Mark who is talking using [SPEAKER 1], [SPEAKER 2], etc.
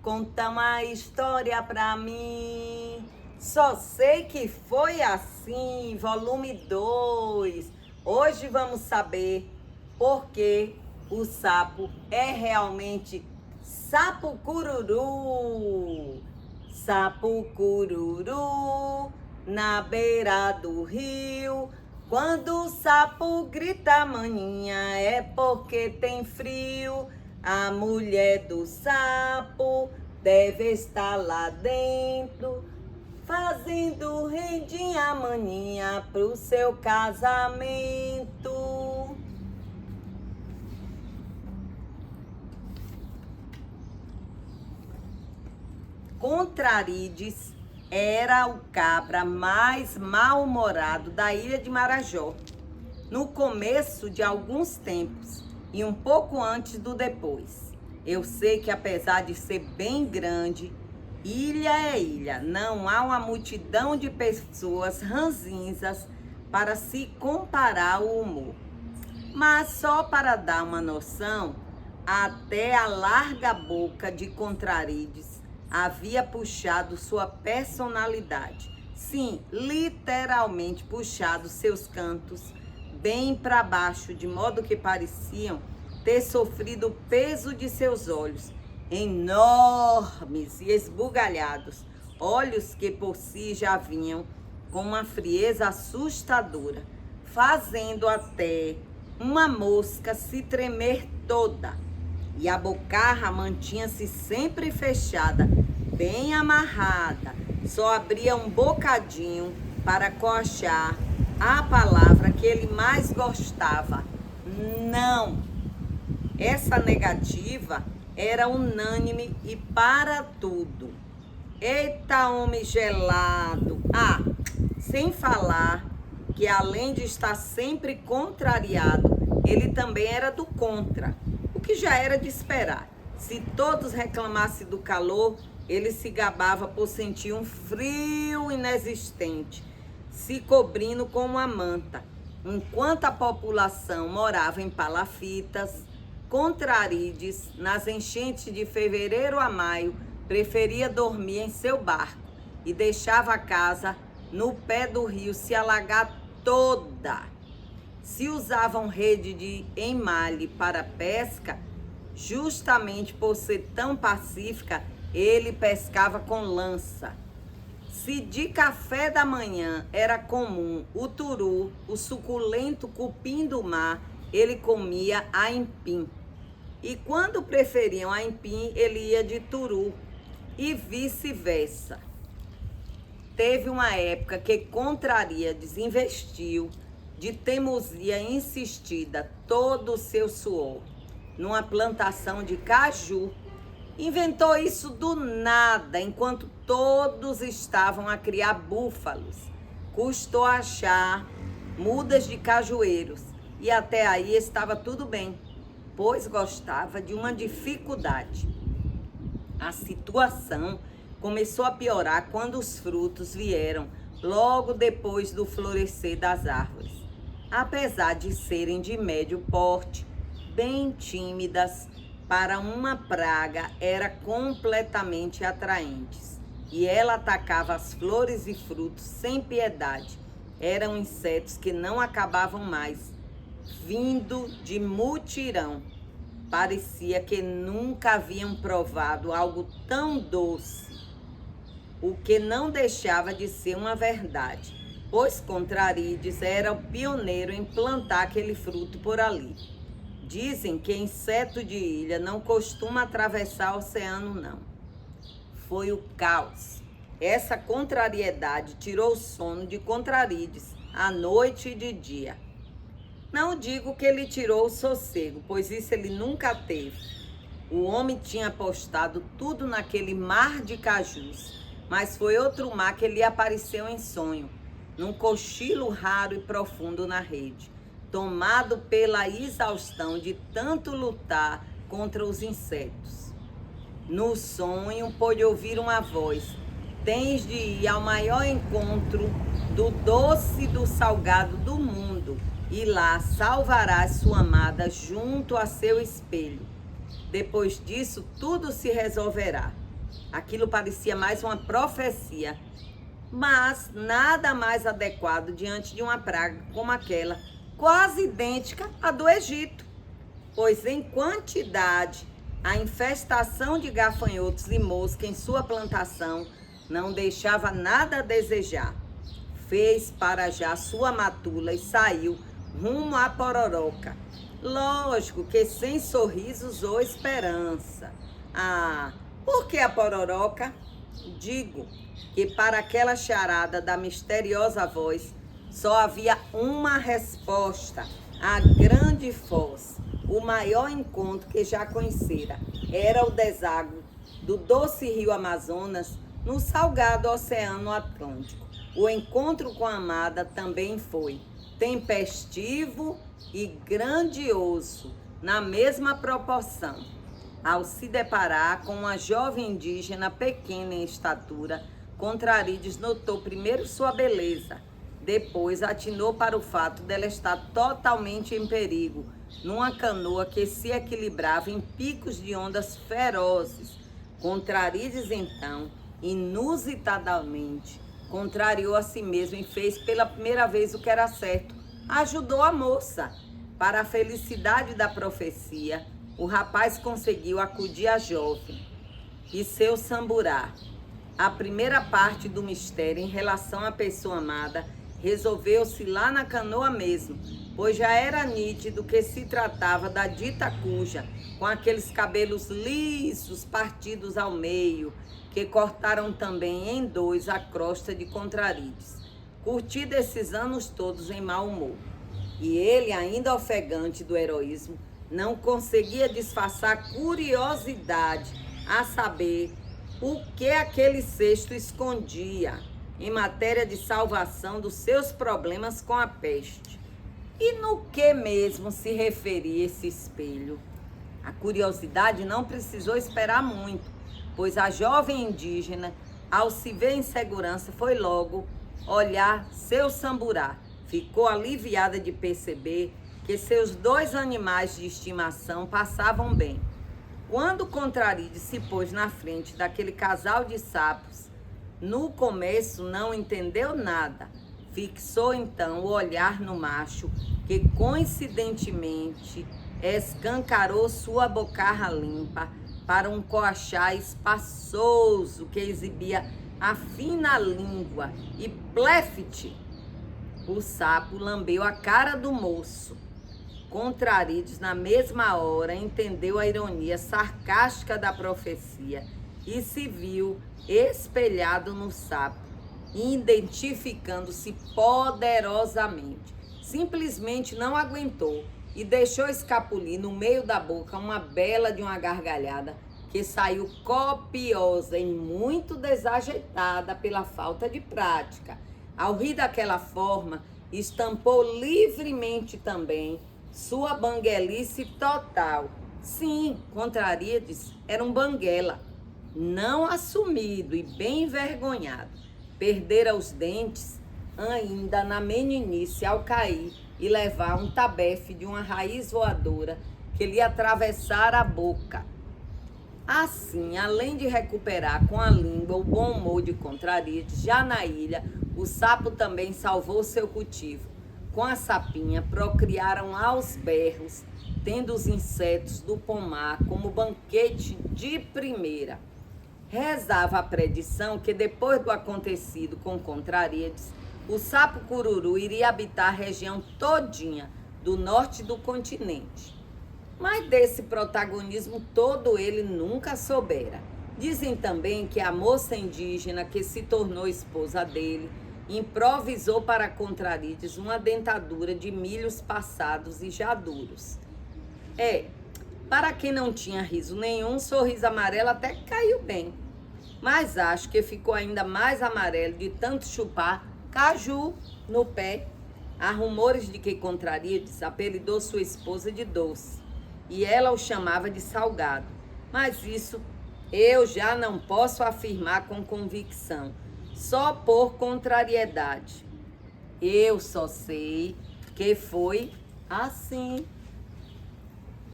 [SPEAKER 1] Conta uma história pra mim. Só sei que foi assim, volume 2. Hoje vamos saber por que o sapo é realmente sapo cururu. Sapo cururu na beira do rio. Quando o sapo grita maninha é porque tem frio. A mulher do sapo deve estar lá dentro, fazendo rendinha maninha pro seu casamento. Contrarides era o cabra mais mal-humorado da ilha de Marajó, no começo de alguns tempos e um pouco antes do depois. Eu sei que apesar de ser bem grande, ilha é ilha, não há uma multidão de pessoas ranzinzas para se comparar o humor. Mas só para dar uma noção, até a larga boca de Contrarides havia puxado sua personalidade. Sim, literalmente puxado seus cantos bem para baixo, de modo que pareciam ter sofrido o peso de seus olhos, enormes e esbugalhados, olhos que por si já vinham com uma frieza assustadora, fazendo até uma mosca se tremer toda. E a bocarra mantinha-se sempre fechada, bem amarrada, só abria um bocadinho para coachar a palavra que ele mais gostava: não. Essa negativa era unânime e para tudo. Eita, homem gelado! Ah, sem falar que além de estar sempre contrariado, ele também era do contra, o que já era de esperar. Se todos reclamassem do calor, ele se gabava por sentir um frio inexistente, se cobrindo com uma manta. Enquanto a população morava em palafitas, Contrarides, nas enchentes de fevereiro a maio, preferia dormir em seu barco e deixava a casa no pé do rio se alagar toda. Se usavam rede de emalhe para pesca, justamente por ser tão pacífica, ele pescava com lança. Se de café da manhã era comum o turu, o suculento cupim do mar, ele comia aipim. E quando preferiam aipim, ele ia de turu e vice-versa. Teve uma época que Contrarides investiu de teimosia insistida todo o seu suor numa plantação de caju. Inventou isso do nada, enquanto todos estavam a criar búfalos. Custou achar mudas de cajueiros e até aí estava tudo bem, pois gostava de uma dificuldade. A situação começou a piorar quando os frutos vieram logo depois do florescer das árvores. Apesar de serem de médio porte, bem tímidas, para uma praga era completamente atraentes. E ela atacava as flores e frutos sem piedade. Eram insetos que não acabavam mais, vindo de mutirão. Parecia que nunca haviam provado algo tão doce, o que não deixava de ser uma verdade, pois Contrarides era o pioneiro em plantar aquele fruto por ali. Dizem que inseto de ilha não costuma atravessar o oceano, não. Foi o caos. Essa contrariedade tirou o sono de Contrarides, à noite e de dia. Não digo que ele tirou o sossego, pois isso ele nunca teve. O homem tinha apostado tudo naquele mar de cajus, mas foi outro mar que lhe apareceu em sonho, num cochilo raro e profundo na rede, tomado pela exaustão de tanto lutar contra os insetos. No sonho pôde ouvir uma voz: tens de ir ao maior encontro do doce e do salgado do mundo, e lá salvarás sua amada junto a seu espelho. Depois disso, tudo se resolverá. Aquilo parecia mais uma profecia, mas nada mais adequado diante de uma praga como aquela, quase idêntica à do Egito, pois em quantidade a infestação de gafanhotos e mosca em sua plantação não deixava nada a desejar. Fez para já sua matula e saiu rumo à Pororoca. Lógico que sem sorrisos ou esperança. Ah, por que a Pororoca? Digo que para aquela charada da misteriosa voz só havia uma resposta: a grande foz, o maior encontro que já conhecera. Era o deságua do doce rio Amazonas no salgado Oceano Atlântico. O encontro com a amada também foi tempestivo e grandioso, na mesma proporção. Ao se deparar com uma jovem indígena pequena em estatura, Contrarides notou primeiro sua beleza, depois atinou para o fato dela estar totalmente em perigo, numa canoa que se equilibrava em picos de ondas ferozes. Contrarides, então, inusitadamente, contrariou a si mesmo e fez pela primeira vez o que era certo. Ajudou a moça. Para a felicidade da profecia, o rapaz conseguiu acudir a jovem e seu samburá. A primeira parte do mistério em relação à pessoa amada resolveu-se lá na canoa mesmo, pois já era nítido que se tratava da dita cuja, com aqueles cabelos lisos partidos ao meio, que cortaram também em dois a crosta de Contrarides, curtido esses anos todos em mau humor. E ele, ainda ofegante do heroísmo, não conseguia disfarçar a curiosidade a saber o que aquele cesto escondia em matéria de salvação dos seus problemas com a peste. E no que mesmo se referia esse espelho? A curiosidade não precisou esperar muito, pois a jovem indígena, ao se ver em segurança, foi logo olhar seu samburá. Ficou aliviada de perceber que seus dois animais de estimação passavam bem. Quando Contrarides se pôs na frente daquele casal de sapos, no começo não entendeu nada. Fixou então o olhar no macho, que coincidentemente escancarou sua bocarra limpa para um coachá espaçoso que exibia a fina língua e plefte. O sapo lambeu a cara do moço. Contrarides, na mesma hora, entendeu a ironia sarcástica da profecia e se viu espelhado no sapo, identificando-se poderosamente. Simplesmente não aguentou e deixou escapulir no meio da boca uma bela de uma gargalhada que saiu copiosa e muito desajeitada pela falta de prática. Ao rir daquela forma, estampou livremente também sua banguelice total. Sim, Contrarides era um banguela, não assumido e bem envergonhado. Perdera os dentes ainda na meninice ao cair e levar um tabefe de uma raiz voadora que lhe atravessara a boca. Assim, além de recuperar com a língua o bom humor de Contrarides, já na ilha, o sapo também salvou seu cultivo. Com a sapinha, procriaram aos berros, tendo os insetos do pomar como banquete de primeira. Rezava a predição que depois do acontecido com Contrarides, o sapo cururu iria habitar a região todinha do norte do continente. Mas desse protagonismo todo ele nunca soubera. Dizem também que a moça indígena que se tornou esposa dele improvisou para Contrarides uma dentadura de milhos passados e já duros. Para quem não tinha riso nenhum, um sorriso amarelo até caiu bem. Mas acho que ficou ainda mais amarelo de tanto chupar caju no pé. Há rumores de que Contrarides apelidou sua esposa de Doce e ela o chamava de Salgado. Mas isso eu já não posso afirmar com convicção, só por contrariedade. Eu só sei que foi assim.